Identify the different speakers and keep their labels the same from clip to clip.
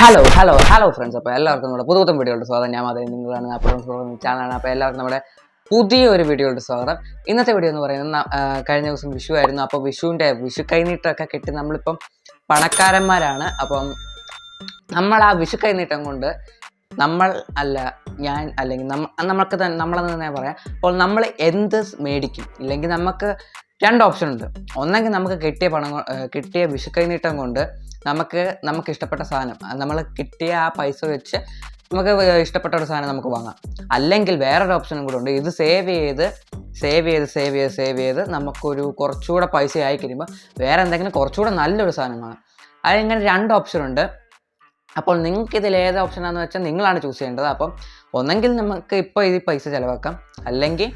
Speaker 1: Hello friends. അപ്പോൾ എല്ലാവർക്കും നമ്മുടെ പുതുപുത്തൻ വീഡിയോയുടെ സ്വാഗതം. ഞാൻ അതേ നിങ്ങളാണ് ചാനലാണ്. അപ്പോൾ എല്ലാവർക്കും നമ്മുടെ പുതിയൊരു വീഡിയോയുടെ സ്വാഗതം. ഇന്നത്തെ വീഡിയോ എന്ന് പറയുന്നത് കഴിഞ്ഞ ദിവസം വിഷു ആയിരുന്നു. അപ്പോൾ വിഷു കൈനീട്ടമൊക്കെ കിട്ടി നമ്മളിപ്പം പണക്കാരന്മാരാണ്. അപ്പം നമ്മൾ ആ വിഷു കൈനീട്ടം കൊണ്ട് നമ്മളെന്ന് തന്നെ പറയാം. അപ്പോൾ നമ്മൾ എന്ത് മേടിക്കും? ഇല്ലെങ്കിൽ നമുക്ക് രണ്ട് ഓപ്ഷൻ ഉണ്ട്. ഒന്നെങ്കിൽ നമുക്ക് കിട്ടിയ വിഷു കൈനീട്ടം കൊണ്ട് നമുക്ക് ഇഷ്ടപ്പെട്ട സാധനം, നമ്മൾ കിട്ടിയ ആ പൈസ വെച്ച് നമുക്ക് ഇഷ്ടപ്പെട്ട ഒരു സാധനം നമുക്ക് വാങ്ങാം. അല്ലെങ്കിൽ വേറൊരു ഓപ്ഷനും കൂടെ ഉണ്ട്. ഇത് സേവ് ചെയ്ത് നമുക്കൊരു കുറച്ചുകൂടെ പൈസ ആയി കഴിയുമ്പോൾ വേറെ എന്തെങ്കിലും കുറച്ചുകൂടെ നല്ലൊരു സാധനം വാങ്ങാം. അതിങ്ങനെ രണ്ട് ഓപ്ഷൻ ഉണ്ട്. അപ്പോൾ നിങ്ങൾക്ക് ഇതിൽ ഏത് ഓപ്ഷനാണെന്ന് വെച്ചാൽ നിങ്ങളാണ് ചൂസ് ചെയ്യേണ്ടത്. അപ്പം ഒന്നെങ്കിൽ നമുക്ക് ഇപ്പോൾ ഇത് പൈസ ചിലവാക്കാം, അല്ലെങ്കിൽ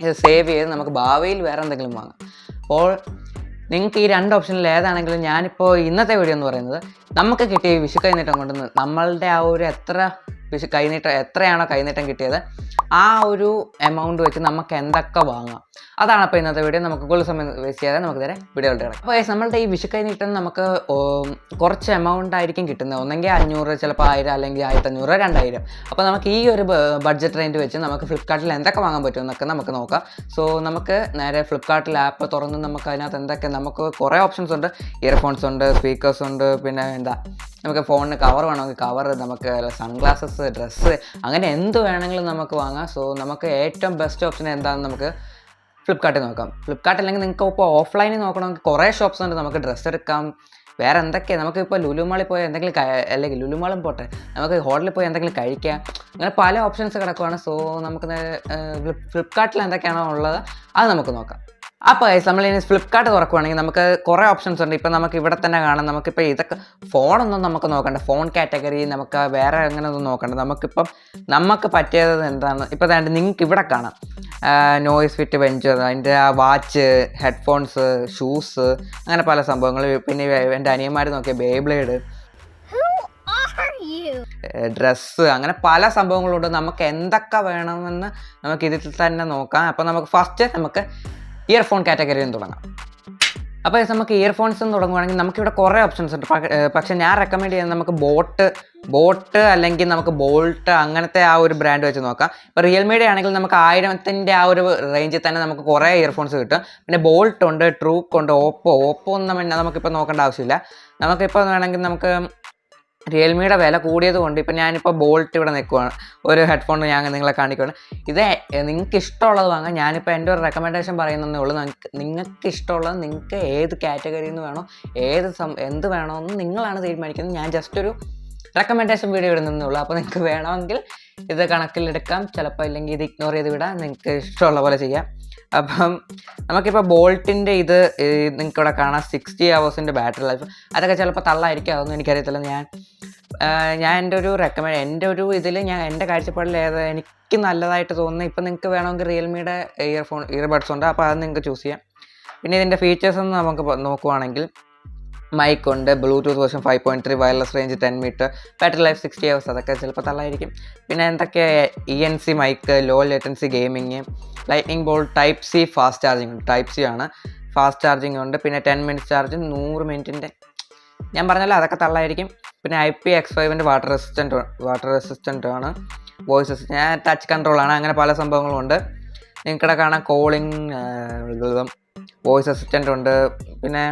Speaker 1: ഇത് സേവ് ചെയ്ത് നമുക്ക് ഭാവിയിൽ വേറെ എന്തെങ്കിലും വാങ്ങാം. അപ്പോൾ നിങ്ങൾക്ക് ഈ രണ്ട് ഓപ്ഷനിൽ ഏതാണെങ്കിലും ഞാനിപ്പോൾ ഇന്നത്തെ വീഡിയോ എന്ന് പറയുന്നത് നമുക്ക് കിട്ടിയ വിഷു കൈനീട്ടം കൊണ്ട് നമ്മളുടെ ആ ഒരു എത്രയാണോ കൈനീട്ടം കിട്ടിയത് ആ ഒരു എമൗണ്ട് വെച്ച് നമുക്ക് എന്തൊക്കെ വാങ്ങാം, അതാണ് അപ്പോൾ ഇന്നത്തെ വീഡിയോ. നമുക്ക് കൂടുതൽ സമയം വേസ്റ്റ് ചെയ്യാതെ നമുക്ക് നേരെ വീഡിയോയിലോട്ട് കിടക്കാം. അപ്പോൾ നമ്മളുടെ ഈ വിഷു കൈനീട്ടം നമുക്ക് കുറച്ച് എമൗണ്ട് ആയിരിക്കും കിട്ടുന്നത്. ഒന്നെങ്കിൽ 500, ചിലപ്പോൾ 1000, അല്ലെങ്കിൽ 1500, 2000. അപ്പോൾ നമുക്ക് ഈ ഒരു ബഡ്ജറ്റ് റേഞ്ച് വെച്ച് നമുക്ക് ഫ്ലിപ്കാർട്ടിൽ എന്തൊക്കെ വാങ്ങാൻ പറ്റും എന്നൊക്കെ നമുക്ക് നോക്കാം. സോ നമുക്ക് നേരെ ഫ്ലിപ്കാർട്ടിൽ ആപ്പ് തുറന്ന് നമുക്ക് അതിനകത്ത് നമുക്ക് കുറേ ഓപ്ഷൻസ് ഉണ്ട്. ഇയർഫോൺസ് ഉണ്ട്, സ്പീക്കേഴ്സ് ഉണ്ട്, പിന്നെ നമുക്ക് ഫോണിന് കവർ വേണമെങ്കിൽ കവർ, നമുക്ക് സൺഗ്ലാസസ്, ഡ്രസ്സ്, അങ്ങനെ എന്ത് വേണമെങ്കിലും നമുക്ക് വാങ്ങാം. സോ നമുക്ക് ഏറ്റവും ബെസ്റ്റ് ഓപ്ഷൻ എന്താണെന്ന് നമുക്ക് ഫ്ലിപ്കാർട്ടിൽ നോക്കാം. ഫ്ലിപ്കാർട്ട് അല്ലെങ്കിൽ നിങ്ങൾക്ക് ഇപ്പോൾ ഓഫ്ലൈനിൽ നോക്കണമെങ്കിൽ കുറേ ഷോപ്സ് ഉണ്ട്. നമുക്ക് ഡ്രസ്സ് എടുക്കാം, വേറെ എന്തൊക്കെയാണ്, നമുക്കിപ്പോൾ ലുലുമാളിൽ പോയി എന്തെങ്കിലും അല്ലെങ്കിൽ ലുലുമാളും പോട്ടെ, നമുക്ക് ഹോട്ടലിൽ പോയി എന്തെങ്കിലും കഴിക്കാം, അങ്ങനെ പല ഓപ്ഷൻസ് കിടക്കുവാണ്. സോ നമുക്ക് ഫ്ലിപ്കാർട്ടിൽ എന്തൊക്കെയാണോ ഉള്ളത് അത് നമുക്ക് നോക്കാം. അപ്പോൾ നമ്മളിനി ഫ്ലിപ്കാർട്ട് തുറക്കുവാണെങ്കിൽ നമുക്ക് കുറേ ഓപ്ഷൻസ് ഉണ്ട്. ഇപ്പോൾ നമുക്ക് ഇവിടെ തന്നെ കാണാം. നമുക്കിപ്പോൾ ഇതൊക്കെ ഫോണൊന്നും നമുക്ക് നോക്കണ്ട, ഫോൺ കാറ്റഗറി നമുക്ക് വേറെ അങ്ങനെ ഒന്നും നോക്കണ്ട. നമുക്ക് പറ്റിയത് എന്താണ് ഇപ്പോൾ നിങ്ങൾക്ക് ഇവിടെ കാണാം. നോയ്സ് ഫിറ്റ് വെഞ്ചർ, അതിൻ്റെ ആ വാച്ച്, ഹെഡ്ഫോൺസ്, ഷൂസ്, അങ്ങനെ പല സംഭവങ്ങൾ. പിന്നെ എൻ്റെ അനിയന്മാർ നോക്കിയ ബേബ്ലേഡ്, ഡ്രസ്സ്, അങ്ങനെ പല സംഭവങ്ങളുണ്ട്. നമുക്ക് എന്തൊക്കെ വേണമെന്ന് നമുക്ക് ഇതിൽ തന്നെ നോക്കാം. അപ്പോൾ നമുക്ക് ഫസ്റ്റ് നമുക്ക് ഇയർഫോൺ കാറ്റഗറിയിൽ നിന്ന് തുടങ്ങാം. അപ്പോൾ നമുക്ക് ഇയർഫോൺസ് തുടങ്ങുവാണെങ്കിൽ നമുക്കിവിടെ കുറേ ഓപ്ഷൻസ് ഉണ്ട്. പക്ഷേ ഞാൻ റെക്കമെൻഡ് ചെയ്യുന്നത് നമുക്ക് ബോട്ട് അല്ലെങ്കിൽ നമുക്ക് ബോൾട്ട്, അങ്ങനത്തെ ആ ഒരു ബ്രാൻഡ് വെച്ച് നോക്കാം. ഇപ്പോൾ റിയൽമിയുടെ ആണെങ്കിൽ നമുക്ക് 1000 ആ ഒരു റേഞ്ചിൽ തന്നെ നമുക്ക് കുറേ ഇയർഫോൺസ് കിട്ടും. പിന്നെ ബോൾട്ട് ഉണ്ട്, ട്രൂക്ക് ഉണ്ട്, ഓപ്പോ ഒന്നും നമുക്കിപ്പോൾ നോക്കേണ്ട ആവശ്യമില്ല. നമുക്കിപ്പോൾ വേണമെങ്കിൽ നമുക്ക് റിയൽമിയുടെ വില കൂടിയത് കൊണ്ട് ഇപ്പോൾ ഞാനിപ്പോൾ ബോൾട്ട് ഇവിടെ നിൽക്കുവാണ്. ഒരു ഹെഡ്ഫോൺ ഞാൻ നിങ്ങളെ കാണിക്കുകയാണ്. ഇത് നിങ്ങൾക്ക് ഇഷ്ടമുള്ളത് വാങ്ങാം. ഞാനിപ്പോൾ എൻ്റെ ഒരു റെക്കമെൻഡേഷൻ പറയുന്നതേ ഉള്ളൂ. നിങ്ങൾക്ക് ഇഷ്ടമുള്ളത്, നിങ്ങൾക്ക് ഏത് കാറ്റഗറിയിൽ നിന്ന് വേണോ, എന്ത് വേണമെന്ന് നിങ്ങളാണ് തീരുമാനിക്കുന്നത്. ഞാൻ ജസ്റ്റ് ഒരു റെക്കമെൻഡേഷൻ വീഡിയോ ഇടുന്നതേ ഉള്ളൂ. അപ്പോൾ നിങ്ങൾക്ക് വേണമെങ്കിൽ ഇത് കണക്കിലെടുക്കാം, ചിലപ്പോൾ ഇല്ലെങ്കിൽ ഇത് ഇഗ്നോർ ചെയ്ത് വിടാം, നിങ്ങൾക്ക് ഇഷ്ടമുള്ള പോലെ ചെയ്യാം. അപ്പം നമുക്കിപ്പോൾ ബോൾട്ടിൻ്റെ ഇത് നിങ്ങൾക്കിവിടെ കാണാം 60 hours ബാറ്ററി ലൈഫ്. അതൊക്കെ ചിലപ്പോൾ തള്ളായിരിക്കും, അതൊന്നും എനിക്കറിയത്തില്ല. ഞാൻ എൻ്റെ ഒരു ഇതിൽ എൻ്റെ കാഴ്ചപ്പാടിൽ എനിക്ക് നല്ലതായിട്ട് തോന്നുന്നത്, ഇപ്പം നിങ്ങൾക്ക് വേണമെങ്കിൽ റിയൽമിയുടെ ഇയർബഡ്സ് ഉണ്ട്. അപ്പോൾ അത് നിങ്ങൾക്ക് ചൂസ് ചെയ്യാം. പിന്നെ ഇതിൻ്റെ ഫീച്ചേഴ്സ് ഒന്ന് നമുക്ക് നോക്കുവാണെങ്കിൽ മൈക്ക് ഉണ്ട്, Bluetooth version 5.3, wireless range 10 metre, battery life 60 hours. അതൊക്കെ ചിലപ്പോൾ തള്ളായിരിക്കും. പിന്നെ എന്തൊക്കെ ENC mic, low latency gaming, lightning bolt, type C fast charging ഉണ്ട്. ടൈപ്പ് സി ആണ്, ഫാസ്റ്റ് ചാർജിങ് ഉണ്ട്. പിന്നെ 10 minutes ചാർജ്, 100 മിനിറ്റിൻ്റെ, ഞാൻ പറഞ്ഞല്ലോ അതൊക്കെ തള്ളായിരിക്കും. പിന്നെ IPX5 വാട്ടർ റെസിസ്റ്റൻ്റ് ആണ്, വോയിസ് അസിസ്റ്റൻ്റ്, ടച്ച് കൺട്രോളാണ്, അങ്ങനെ പല സംഭവങ്ങളും ഉണ്ട്. നിങ്ങൾക്കിടെ കാണാം കോളിംഗ്, വോയിസ് അസിസ്റ്റൻ്റ് ഉണ്ട്. പിന്നെ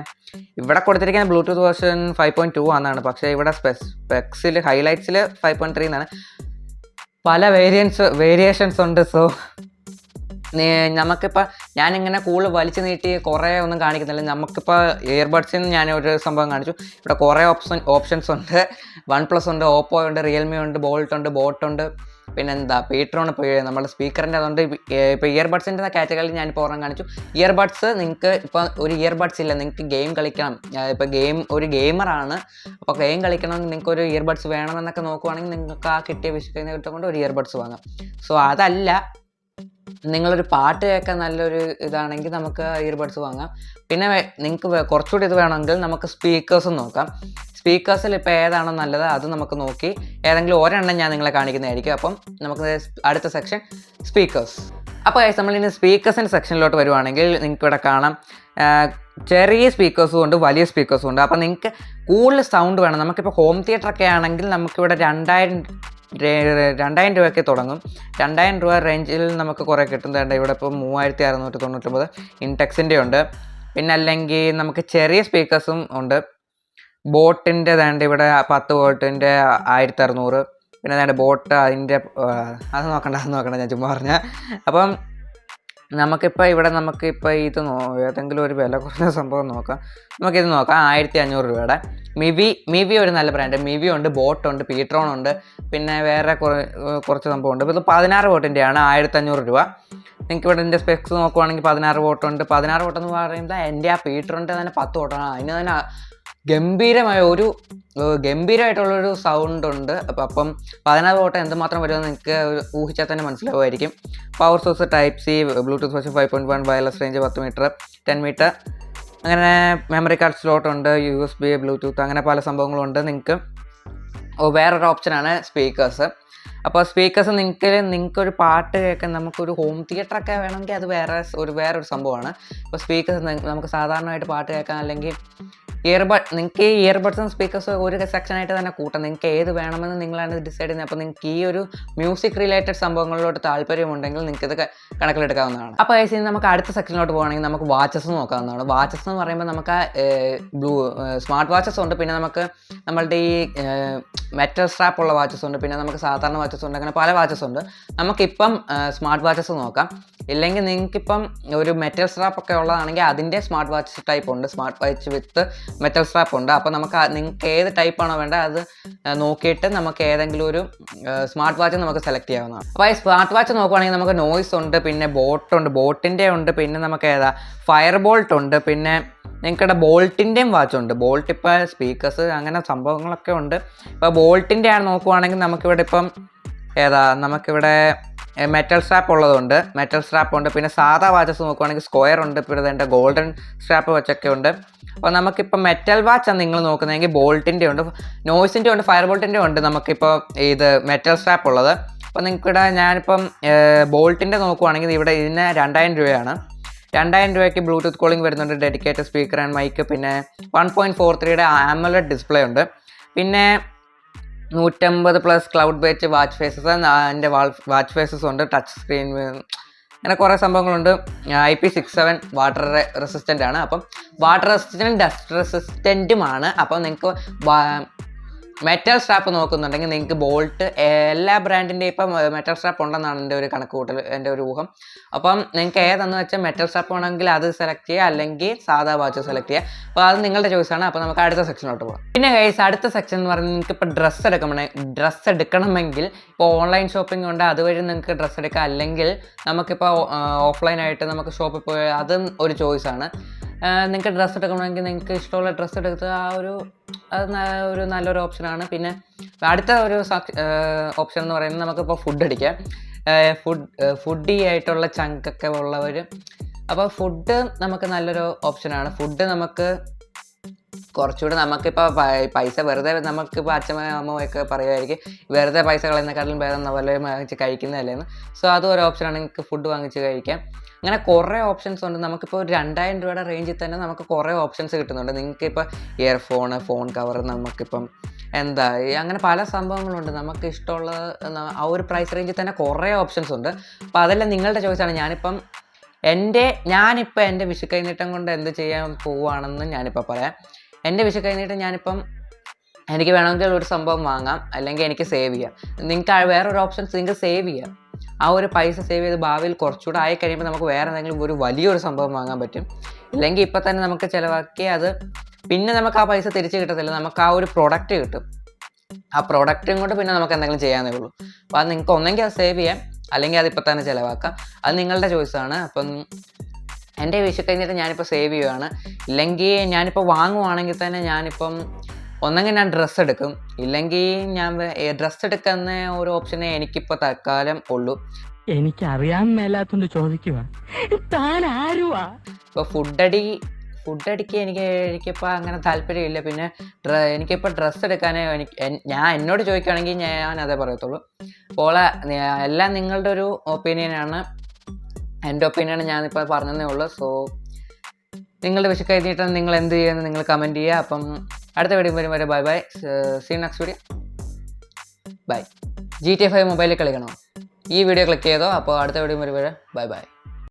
Speaker 1: ഇവിടെ കൊടുത്തിരിക്കുന്ന ബ്ലൂടൂത്ത് വേർഷൻ 5.2 ആണെന്നാണ്. പക്ഷേ ഇവിടെ സ്പെക്സിൽ ഹൈലൈറ്റ്സിൽ 5.3 എന്നാണ്. പല വേരിയേഷൻസ് ഉണ്ട്. സോ നമുക്കിപ്പോൾ ഞാനിങ്ങനെ കൂടുതൽ വലിച്ചു നീട്ടി കുറേ ഒന്നും കാണിക്കുന്നില്ല. നമുക്കിപ്പോൾ ഇയർബഡ്സിന് ഞാൻ ഒരു സംഭവം കാണിച്ചു. ഇവിടെ കുറേ ഓപ്ഷൻസ് ഉണ്ട്. OnePlus ഉണ്ട്, ഓപ്പോ ഉണ്ട്, റിയൽമി ഉണ്ട്, ബോട്ട് ഉണ്ട്, പിന്നെ പീട്രോൺ, ഇപ്പോൾ നമ്മുടെ സ്പീക്കറിൻ്റെ അതുകൊണ്ട്. ഇപ്പോൾ ഇയർബഡ്സിൻ്റെ കാറ്റഗറിയിൽ ഞാനിപ്പോൾ ഓർമ്മ കാണിച്ചു. ഇയർബഡ്സ് നിങ്ങൾക്ക് ഇപ്പോൾ ഒരു ഇയർബഡ്സ് ഇല്ല, നിങ്ങൾക്ക് ഗെയിം കളിക്കണം, ഇപ്പോൾ ഒരു ഗെയിമറാണ്, അപ്പോൾ ഗെയിം കളിക്കണമെങ്കിൽ നിങ്ങൾക്ക് ഒരു ഇയർബഡ്സ് വേണമെന്നൊക്കെ നോക്കുവാണെങ്കിൽ നിങ്ങൾക്ക് ആ കിട്ടിയ വിഷയം കൊണ്ട് ഒരു ഇയർബഡ്സ് വാങ്ങാം. സോ അതല്ല, നിങ്ങളൊരു പാട്ട് കേൾക്കാൻ നല്ലൊരു ഇതാണെങ്കിൽ നമുക്ക് ഇയർബഡ്സ് വാങ്ങാം. പിന്നെ നിങ്ങൾക്ക് കുറച്ചുകൂടി ഇത് വേണമെങ്കിൽ നമുക്ക് സ്പീക്കേഴ്സും നോക്കാം. സ്പീക്കേഴ്സിൽ ഇപ്പോൾ ഏതാണോ നല്ലത് അത് നമുക്ക് നോക്കി ഏതെങ്കിലും ഒരെണ്ണം ഞാൻ നിങ്ങളെ കാണിക്കുന്നതായിരിക്കും. അപ്പം നമുക്ക് അടുത്ത സെക്ഷൻ സ്പീക്കേഴ്സ്. അപ്പോൾ നമ്മളിനി സ്പീക്കേഴ്സിൻ്റെ സെക്ഷനിലോട്ട് വരുവാണെങ്കിൽ നിങ്ങൾക്ക് ഇവിടെ കാണാം ചെറിയ സ്പീക്കേഴ്സും ഉണ്ട്, വലിയ സ്പീക്കേഴ്സും ഉണ്ട്. അപ്പോൾ നിങ്ങൾക്ക് കൂടുതൽ സൗണ്ട് വേണം. നമുക്കിപ്പോൾ ഹോം തിയേറ്ററൊക്കെ ആണെങ്കിൽ നമുക്കിവിടെ 2000 രൂപയ്ക്ക് തുടങ്ങും. 2000 രൂപ റേഞ്ചിൽ നമുക്ക് കുറേ കിട്ടുന്നുണ്ട്. ഇവിടെ ഇപ്പോൾ 3699 ഇൻടെക്സിൻ്റെ ഉണ്ട്. പിന്നെ അല്ലെങ്കിൽ നമുക്ക് ചെറിയ സ്പീക്കേഴ്സും ഉണ്ട്. ബോട്ടിൻ്റെ ഇവിടെ 10 വോൾട്ടിൻ്റെ 1600. പിന്നെ അതാണ്ട് ബോട്ട് അതിൻ്റെ അത് നോക്കണ്ട ഞാൻ ചുമ്മാ പറഞ്ഞാൽ. അപ്പം നമുക്കിപ്പോൾ ഇത് ഏതെങ്കിലും ഒരു വില കുറഞ്ഞ സംഭവം നോക്കാം. നമുക്കിത് നോക്കാം. 1500 രൂപയുടെ മിവി ഒരു നല്ല ബ്രാൻഡ്. മിവി ഉണ്ട്, ബോട്ടുണ്ട്, പീട്രോൺ ഉണ്ട്, പിന്നെ വേറെ കുറച്ച് സംഭവമുണ്ട്. ഇത് 16 വോട്ടിൻ്റെയാണ് 1500 രൂപ. നിങ്ങൾക്ക് ഇവിടെ എൻ്റെ സ്പെക്സ് നോക്കുവാണെങ്കിൽ 16 വോട്ടുണ്ട്. 16 വോട്ടെന്ന് പറയുമ്പോൾ എൻ്റെ ആ പീട്രോണിൻ്റെ തന്നെ 10 വോട്ടാണ്. അതിന് തന്നെ ഗംഭീരമായിട്ടുള്ളൊരു സൗണ്ട് ഉണ്ട്. അപ്പം 16 വോട്ട് എന്തുമാത്രം വരുമെന്ന് നിങ്ങൾക്ക് ഊഹിച്ചാൽ തന്നെ മനസ്സിലാവുമായിരിക്കും. Power source type C, Bluetooth version 5.1, wireless range 10 metre, 10 metre, അങ്ങനെ മെമ്മറി കാർഡ് സ്ലോട്ട് ഉണ്ട്, USB, ബ്ലൂടൂത്ത്, അങ്ങനെ പല സംഭവങ്ങളുണ്ട്. നിങ്ങൾക്ക് വേറൊരു ഓപ്ഷനാണ് സ്പീക്കേഴ്സ്. അപ്പോൾ സ്പീക്കേഴ്സ് നിങ്ങൾക്കൊരു പാട്ട് കേൾക്കാൻ നമുക്കൊരു ഹോം തിയേറ്ററൊക്കെ വേണമെങ്കിൽ അത് വേറൊരു സംഭവമാണ്. അപ്പോൾ സ്പീക്കേഴ്സ് നമുക്ക് സാധാരണയായിട്ട് പാട്ട് കേൾക്കാൻ, അല്ലെങ്കിൽ നിങ്ങൾക്ക് ഈ ഇയർബഡ്സും സ്പീക്കേഴ്സും ഒരു സെക്ഷനായിട്ട് തന്നെ കൂട്ടാം. നിങ്ങൾക്ക് ഏത് വേണമെന്ന് നിങ്ങളാണ് ഡിസൈഡ് ചെയ്യുന്നത്. അപ്പോൾ നിങ്ങൾക്ക് ഈ ഒരു മ്യൂസിക് റിലേറ്റഡ് സംഭവങ്ങളിലോട്ട് താല്പര്യമുണ്ടെങ്കിൽ നിങ്ങൾക്ക് ഇത് കണക്കിലെടുക്കാവുന്നതാണ്. അപ്പോൾ ഇനി നമുക്ക് അടുത്ത സെക്ഷനിലോട്ട് പോകുകയാണെങ്കിൽ നമുക്ക് വാച്ചസ് നോക്കാവുന്നതാണ്. വാച്ചസ് എന്ന് പറയുമ്പോൾ നമുക്ക് സ്മാർട്ട് വാച്ചസ് ഉണ്ട്, പിന്നെ നമുക്ക് നമ്മളുടെ ഈ മെറ്റൽ സ്ട്രാപ്പ് ഉള്ള വാച്ചസ് ഉണ്ട്, പിന്നെ നമുക്ക് സാധാരണ വാച്ചസ് ഉണ്ട്, അങ്ങനെ പല വാച്ചസ് ഉണ്ട്. നമുക്കിപ്പം സ്മാർട്ട് വാച്ചസ് നോക്കാം. ഇല്ലെങ്കിൽ നിങ്ങൾക്കിപ്പം ഒരു മെറ്റൽ സ്ട്രാപ്പ് ഒക്കെ ഉള്ളതാണെങ്കിൽ അതിൻ്റെ സ്മാർട്ട് വാച്ച് ടൈപ്പ് ഉണ്ട്, smart watch with metal strap ഉണ്ട്. അപ്പോൾ നിങ്ങൾക്ക് ഏത് ടൈപ്പാണോ വേണ്ടത് അത് നോക്കിയിട്ട് നമുക്ക് ഏതെങ്കിലും ഒരു സ്മാർട്ട് വാച്ച് നമുക്ക് സെലക്ട് ചെയ്യാവുന്നതാണ്. അപ്പോൾ ഈ സ്മാർട്ട് വാച്ച് നോക്കുവാണെങ്കിൽ നമുക്ക് നോയ്സ് ഉണ്ട്, പിന്നെ ബോട്ടിൻ്റെ ഉണ്ട്, പിന്നെ നമുക്ക് ഫയർ ബോൾട്ട് ഉണ്ട്, പിന്നെ നിങ്ങൾക്കിവിടെ ബോൾട്ടിൻ്റെയും വാച്ചുണ്ട്. ബോൾട്ട് ഇപ്പോൾ സ്പീക്കേഴ്സ് അങ്ങനെ സംഭവങ്ങളൊക്കെ ഉണ്ട്. ഇപ്പോൾ ബോൾട്ടിൻ്റെ ആണ് നോക്കുവാണെങ്കിൽ നമുക്കിവിടെ ഇപ്പം നമുക്കിവിടെ മെറ്റൽ സ്ട്രാപ്പ് ഉള്ളതുണ്ട്, പിന്നെ സാധാ വാച്ചസ് നോക്കുവാണെങ്കിൽ സ്ക്വയർ ഉണ്ട്, പിന്നെ അതിൻ്റെ ഗോൾഡൻ സ്ട്രാപ്പ് വെച്ചൊക്കെ ഉണ്ട്. അപ്പോൾ നമുക്കിപ്പോൾ മെറ്റൽ വാച്ചാണ് നിങ്ങൾ നോക്കുന്നതെങ്കിൽ ബോൾട്ടിൻ്റെ ഉണ്ട്, നോയ്സിൻ്റെ ഉണ്ട്, ഫയർ ബോൾട്ടിൻ്റെ ഉണ്ട്. നമുക്കിപ്പോൾ ഇത് മെറ്റൽ സ്ട്രാപ്പ് ഉള്ളത്. അപ്പോൾ നിങ്ങൾക്കിവിടെ ഞാനിപ്പം ബോൾട്ടിൻ്റെ നോക്കുവാണെങ്കിൽ ഇതിന് 2000 രൂപയാണ്. 2000 രൂപയ്ക്ക് ബ്ലൂടൂത്ത് കോളിംഗ് വരുന്നുണ്ട്, ഡെഡിക്കേറ്റഡ് സ്പീക്കർ ആൻഡ് മൈക്ക്, പിന്നെ 1.43 AMOLED ഡിസ്പ്ലേ ഉണ്ട്, പിന്നെ 150+ ക്ലൗഡ് ബേസ്ഡ് വാച്ച് ഫേസസ്, അതിൻ്റെ വാച്ച് ഫേസസ് ഉണ്ട്, ടച്ച് സ്ക്രീൻ, അങ്ങനെ കുറേ സംഭവങ്ങളുണ്ട്. IP67 വാട്ടർ റെസിസ്റ്റൻ്റ് ആണ്. അപ്പം വാട്ടർ റെസിസ്റ്റൻറ്റും ഡസ്റ്റ് റെസിസ്റ്റൻറ്റുമാണ്. അപ്പം നിങ്ങൾക്ക് മെറ്റൽ സ്ട്രാപ്പ് നോക്കുന്നുണ്ടെങ്കിൽ നിങ്ങൾക്ക് ബോൾട്ട് എല്ലാ ബ്രാൻഡിൻ്റെ ഇപ്പം മെറ്റൽ സ്ട്രാപ്പ് ഉണ്ടെന്നാണ് എൻ്റെ ഒരു കണക്കുകൂട്ടൽ, എൻ്റെ ഒരു ഊഹം. അപ്പം നിങ്ങൾക്ക് ഏതെന്ന് വെച്ചാൽ മെറ്റൽ സ്ട്രാപ്പ് വേണമെങ്കിൽ അത് സെലക്ട് ചെയ്യുക, അല്ലെങ്കിൽ സാധാ വാച്ച് സെലക്ട് ചെയ്യുക. അപ്പോൾ അത് നിങ്ങളുടെ ചോയ്സാണ്. അപ്പോൾ നമുക്ക് അടുത്ത സെക്ഷനിലോട്ട് പോകാം. പിന്നെ ഗൈസ്, അടുത്ത സെക്ഷൻ എന്ന് പറയുന്നത് നിങ്ങൾക്ക് ഇപ്പോൾ ഡ്രസ്സ് എടുക്കണമെങ്കിൽ ഇപ്പോൾ ഓൺലൈൻ ഷോപ്പിംഗ് ഉണ്ട്, അതുവഴി നിങ്ങൾക്ക് ഡ്രസ്സ് എടുക്കാം. അല്ലെങ്കിൽ നമുക്കിപ്പോൾ ഓഫ്ലൈനായിട്ട് നമുക്ക് ഷോപ്പിൽ പോയി, അതും ഒരു ചോയ്സാണ്. നിങ്ങൾക്ക് ഡ്രസ്സ് എടുക്കണമെങ്കിൽ നിങ്ങൾക്ക് ഇഷ്ടമുള്ള ഡ്രസ്സ് എടുത്ത് അത് ഒരു നല്ലൊരു ഓപ്ഷനാണ്. പിന്നെ അടുത്ത ഒരു ഓപ്ഷൻ എന്ന് പറയുന്നത് നമുക്കിപ്പോൾ ഫുഡ് അടിക്കാം. ഫുഡി ആയിട്ടുള്ള ചങ്കൊക്കെ ഉള്ളവർ, അപ്പോൾ ഫുഡ് നമുക്ക് നല്ലൊരു ഓപ്ഷനാണ്. ഫുഡ് നമുക്ക് കുറച്ചുകൂടെ നമുക്കിപ്പോൾ പൈസ വെറുതെ, നമുക്കിപ്പോൾ അമ്മയൊക്കെ പറയുമായിരിക്കും വെറുതെ പൈസ കളയുന്നതിനെക്കാട്ടിലും ഭേദം വല്ലതും വാങ്ങിച്ച് കഴിക്കുന്നതല്ലേന്ന്. സോ അതും ഒരു ഓപ്ഷനാണ്, നിങ്ങൾക്ക് ഫുഡ് വാങ്ങിച്ച് കഴിക്കാം. അങ്ങനെ കുറേ ഓപ്ഷൻസ് ഉണ്ട്. നമുക്കിപ്പോൾ 2000 രൂപയുടെ റേഞ്ചിൽ തന്നെ നമുക്ക് കുറേ ഓപ്ഷൻസ് കിട്ടുന്നുണ്ട്. നിങ്ങൾക്കിപ്പോൾ ഫോൺ കവർ, നമുക്കിപ്പം അങ്ങനെ പല സംഭവങ്ങളുണ്ട്. നമുക്ക് ഇഷ്ടമുള്ള ആ ഒരു പ്രൈസ് റേഞ്ചിൽ തന്നെ കുറേ ഓപ്ഷൻസ് ഉണ്ട്. അപ്പോൾ അതെല്ലാം നിങ്ങളുടെ ചോയ്സാണ്. ഞാനിപ്പോൾ എൻ്റെ വിഷു കൈനീട്ടം കൊണ്ട് എന്ത് ചെയ്യാൻ പോവുകയാണെന്ന് ഞാനിപ്പോൾ പറയാം. എൻ്റെ വിഷു കൈനീട്ടം ഞാനിപ്പം എനിക്ക് വേണമെങ്കിൽ ഒരു സംഭവം വാങ്ങാം, അല്ലെങ്കിൽ എനിക്ക് സേവ് ചെയ്യാം. നിങ്ങൾക്ക് വേറൊരു ഓപ്ഷൻസ് നിങ്ങൾക്ക് സേവ് ചെയ്യാം. ആ ഒരു പൈസ സേവ് ചെയ്ത് ഭാവിയിൽ കുറച്ചുകൂടെ ആയി കഴിയുമ്പോൾ നമുക്ക് വേറെ എന്തെങ്കിലും ഒരു വലിയൊരു സംഭവം വാങ്ങാൻ പറ്റും. ഇല്ലെങ്കിൽ ഇപ്പം തന്നെ നമുക്ക് ചിലവാക്കി അത് പിന്നെ നമുക്ക് ആ പൈസ തിരിച്ച് കിട്ടത്തില്ല. നമുക്ക് ആ ഒരു പ്രൊഡക്റ്റ് കിട്ടും. ആ പ്രൊഡക്റ്റും കൊണ്ട് പിന്നെ നമുക്ക് എന്തെങ്കിലും ചെയ്യാനേ ഉള്ളൂ. അപ്പോൾ അത് നിങ്ങൾക്ക് ഒന്നെങ്കിൽ അത് സേവ് ചെയ്യാം, അല്ലെങ്കിൽ അതിപ്പോൾ തന്നെ ചിലവാക്കാം. അത് നിങ്ങളുടെ ചോയ്സാണ്. അപ്പം എൻ്റെ വിഷു കഴിഞ്ഞിട്ട് ഞാനിപ്പോൾ സേവ് ചെയ്യുകയാണ്. ഇല്ലെങ്കിൽ ഞാനിപ്പോൾ വാങ്ങുവാണെങ്കിൽ തന്നെ ഞാനിപ്പം ഒന്നെങ്കിൽ ഞാൻ ഡ്രസ്സ് എടുക്കും, ഇല്ലെങ്കിൽ ഞാൻ ഡ്രസ്സ് എടുക്കുന്ന ഒരു ഓപ്ഷനേ എനിക്കിപ്പോൾ തൽക്കാലം ഉള്ളൂ.
Speaker 2: എനിക്കറിയാൻ മേലാത്തോണ്ട് ചോദിക്കുക, താൻ ആരുവാ?
Speaker 1: ഇപ്പോൾ ഫുഡടിക്ക് എനിക്കിപ്പോൾ അങ്ങനെ താല്പര്യമില്ല. പിന്നെ എനിക്കിപ്പോൾ ഡ്രസ്സ് എടുക്കാനേ ഞാൻ എന്നോട് ചോദിക്കുകയാണെങ്കിൽ ഞാൻ അതേ പറയത്തുള്ളൂ. അപ്പോൾ എല്ലാം നിങ്ങളുടെ ഒരു ഒപ്പീനിയനാണ്. എൻ്റെ ഒപ്പീനിയൻ ഞാനിപ്പോൾ പറഞ്ഞതേ ഉള്ളൂ. സോ നിങ്ങളുടെ വിഷു കഴിഞ്ഞിട്ട് നിങ്ങൾ എന്ത് ചെയ്യുമെന്ന് നിങ്ങൾ കമൻറ്റ് ചെയ്യുക. അപ്പം അടുത്ത വീഡിയോ വരും വരെ bye bye. See next video. Bye. GTA 5 മൊബൈലിൽ കളിക്കണോ? ഈ വീഡിയോ ക്ലിക്ക് ചെയ്തോ. അപ്പോൾ അടുത്ത വീഡിയോ വരും വരെ ബൈ ബൈ.